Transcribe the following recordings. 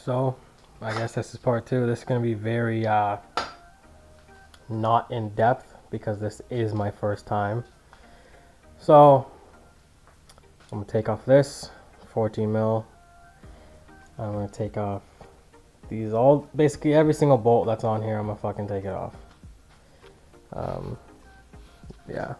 So I guess this is part two. This is going to be very not in depth because this is my first time. So I'm going to take off this 14 mil. I'm going to take off these all, basically every single bolt that's on here. I'm going to fucking take it off. Yeah.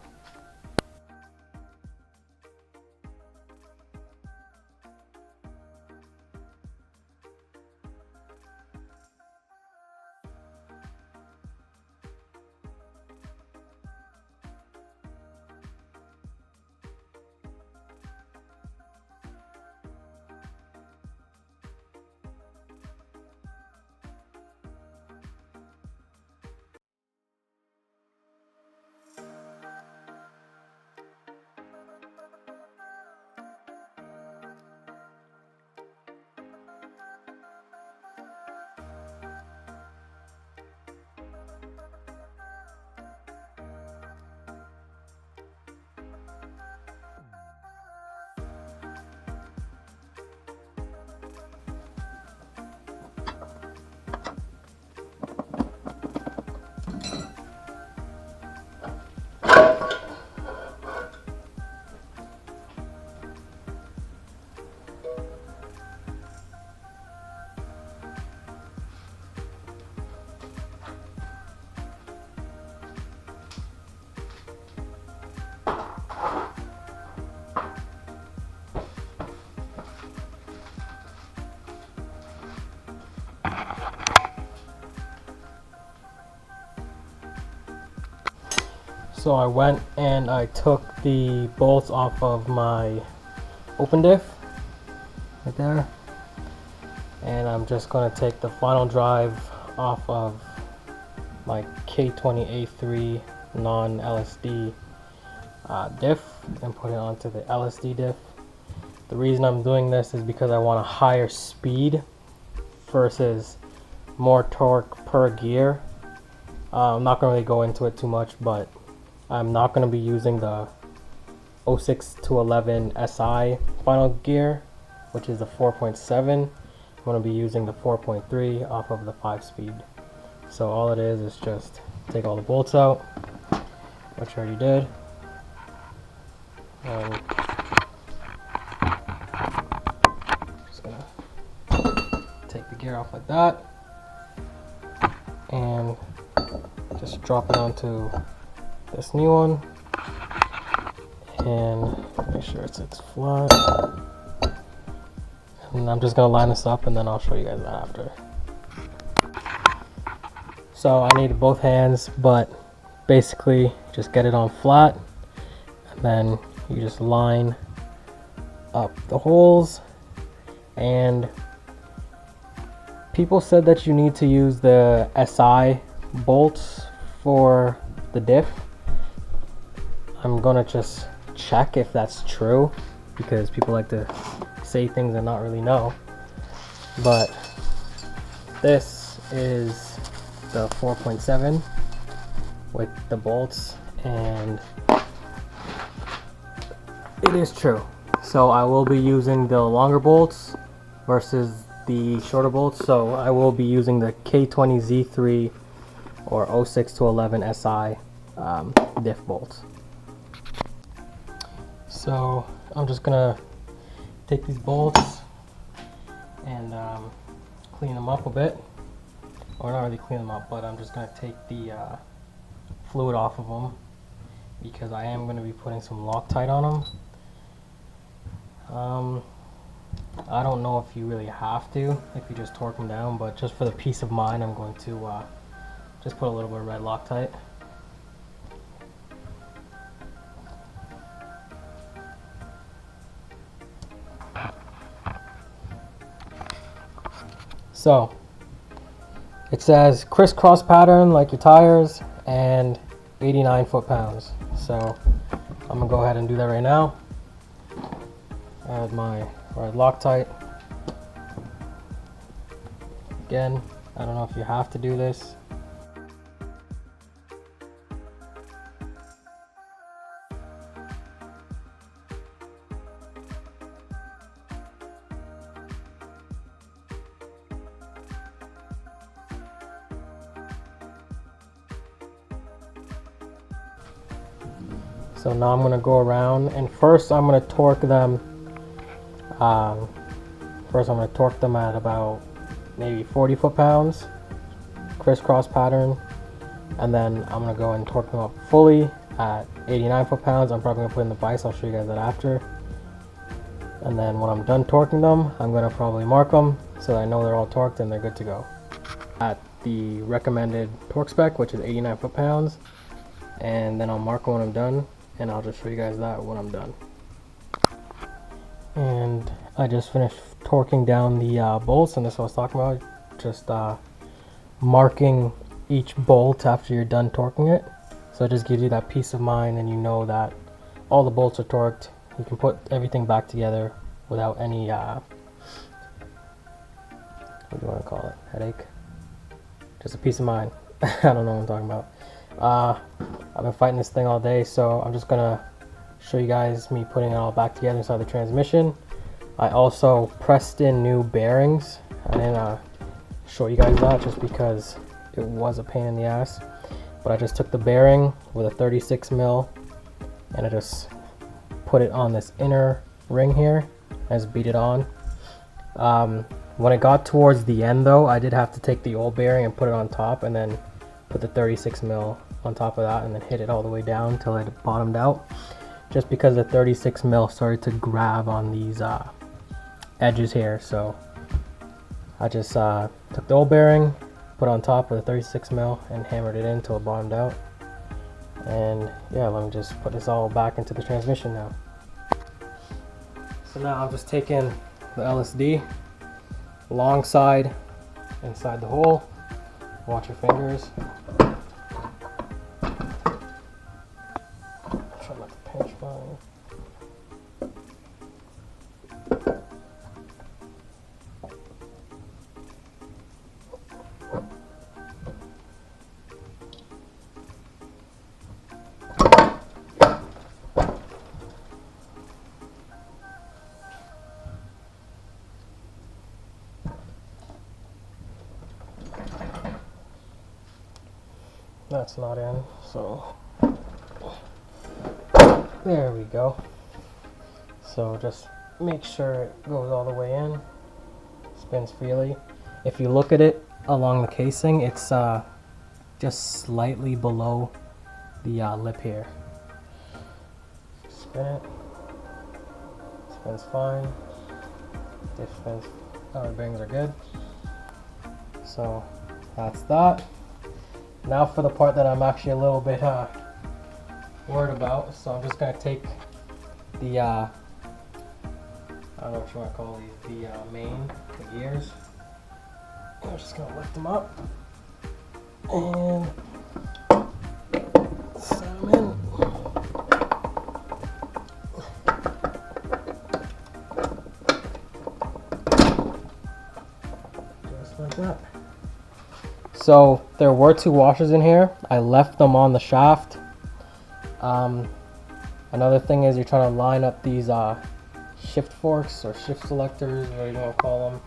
So I went and I took the bolts off of my open diff right there, and I'm just going to take the final drive off of my K20z3 non-LSD diff and put it onto the LSD diff. The reason I'm doing this is because I want a higher speed versus more torque per gear. I'm not going to really go into it too much, but I'm not going to be using the 06 to 11 SI final gear, which is the 4.7. I'm going to be using the 4.3 off of the 5-speed. So all it is just take all the bolts out, which I already did. Just going to take the gear off like that and just drop it onto this new one and make sure it sits flat. And I'm just gonna line this up and then I'll show you guys that after. So I need both hands, but basically just get it on flat and then you just line up the holes. And people said that you need to use the SI bolts for the diff. I'm gonna just check if that's true because people like to say things and not really know. But this is the 4.7 with the bolts, and it is true. So I will be using the longer bolts versus the shorter bolts. So I will be using the K20z3 or 06 to 11 SI diff bolts. So I'm just gonna take these bolts and clean them up a bit, or not really clean them up, but I'm just gonna take the fluid off of them because I am gonna be putting some Loctite on them. I don't know if you really have to, if you just torque them down, but just for the peace of mind, I'm going to just put a little bit of red Loctite. So it says crisscross pattern like your tires and 89 foot-pounds. So I'm gonna go ahead and do that right now. Add my red Loctite. Again, I don't know if you have to do this. So now I'm gonna go around, and first I'm gonna torque them. First I'm gonna torque them at about maybe 40 foot-pounds, crisscross pattern, and then I'm gonna go and torque them up fully at 89 foot-pounds. I'm probably gonna put in the vise. I'll show you guys that after. And then when I'm done torquing them, I'm gonna probably mark them so that I know they're all torqued and they're good to go. At the recommended torque spec, which is 89 foot-pounds, and then I'll mark when I'm done, and I'll just show you guys that when I'm done. And I just finished torquing down the bolts, and this is what I was talking about. Just marking each bolt after you're done torquing it, so it just gives you that peace of mind, and you know that all the bolts are torqued. You can put everything back together without any what do you want to call it, headache? Just a peace of mind. I don't know what I'm talking about. I've been fighting this thing all day, so I'm just gonna show you guys me putting it all back together inside the transmission. I also pressed in new bearings. I didn't show you guys that just because it was a pain in the ass, but I just took the bearing with a 36 mil and I just put it on this inner ring here and just beat it on. When it got towards the end though, I did have to take the old bearing and put it on top, and then put the 36 mil on top of that, and then hit it all the way down until it bottomed out, just because the 36 mil started to grab on these edges here. So I just took the old bearing, put it on top of the 36 mil and hammered it in until it bottomed out. And yeah, let me just put this all back into the transmission now. So now I'm just taking the LSD, long side inside the hole. Watch your fingers. Try not to pinch mine. That's not in, so there we go. So just make sure it goes all the way in, spins freely. If you look at it along the casing, it's just slightly below the lip here. Spin it, spins fine. If spins, our bearings are good. So that's that. Now for the part that I'm actually a little bit worried about. So I'm just gonna take the I don't know what you want to call these, the main, the gears. I'm just gonna lift them up and set them in. Just like that. So there were two washers in here. I left them on the shaft. Another thing is you're trying to line up these shift forks or shift selectors, whatever you want to call them,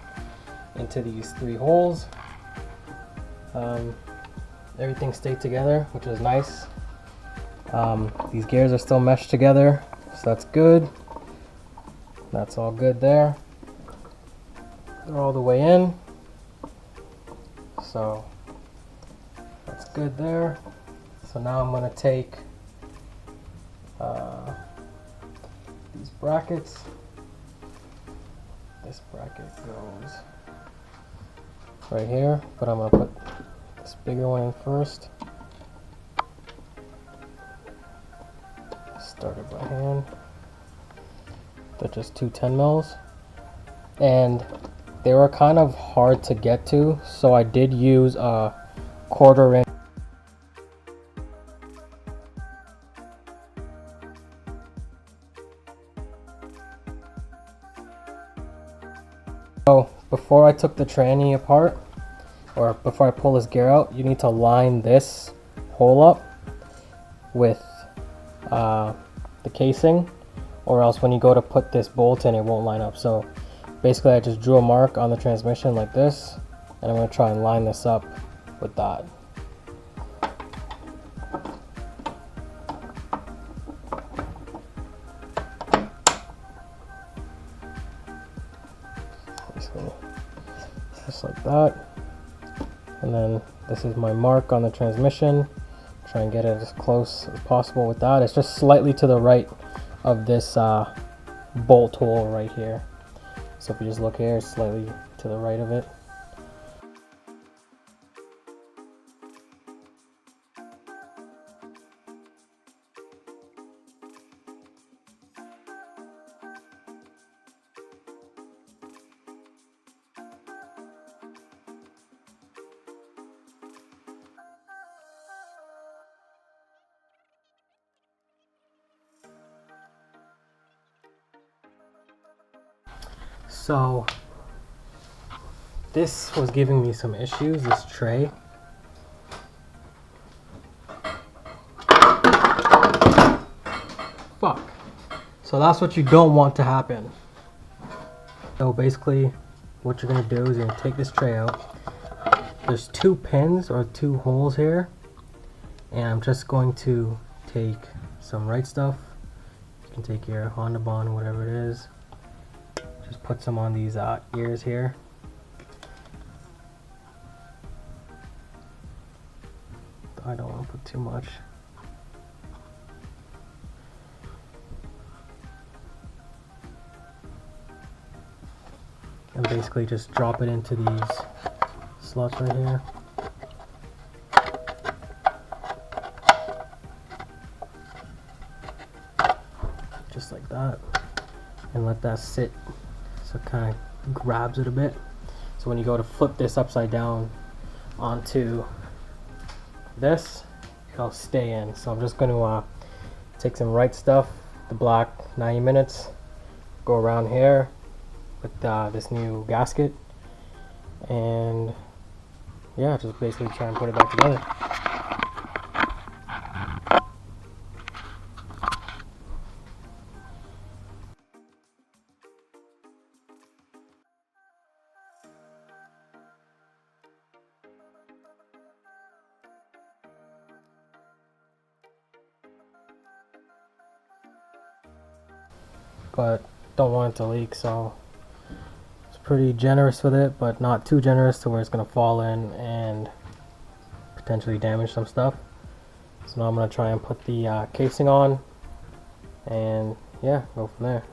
into these three holes. Everything stayed together, which is nice. These gears are still meshed together, so that's good. That's all good there. They're all the way in, so that's good there. So now I'm going to take these brackets. This bracket goes right here, but I'm going to put this bigger one in first. Start it by hand. They're just two 10 mils, and they were kind of hard to get to, so I did use a 1/4 inch. So before I took the tranny apart, or before I pull this gear out, you need to line this hole up with the casing, or else when you go to put this bolt in, it won't line up. So basically I just drew a mark on the transmission like this, and I'm going to try and line this up with that. just like that. And then this is my mark on the transmission. Try and get it as close as possible with that. It's just slightly to the right of this bolt hole right here. So if you just look here, it's slightly to the right of it. So this was giving me some issues, this tray. Fuck. So that's what you don't want to happen. So basically what you're gonna do is you're gonna take this tray out. There's 2 pins or 2 holes here, and I'm just going to take some right stuff. You can take your Honda Bond, whatever it is. Just put some on these ears here. I don't want to put too much. And basically just drop it into these slots right here. Just like that. And let that sit so it kind of grabs it a bit. So when you go to flip this upside down onto this, it'll stay in. So I'm just going to take some right stuff, the black 90 minutes, go around here with this new gasket, and yeah, just basically try and put it back together. But don't want it to leak, so it's pretty generous with it, but not too generous to where it's going to fall in and potentially damage some stuff. So now I'm going to try and put the casing on, and yeah, go from there.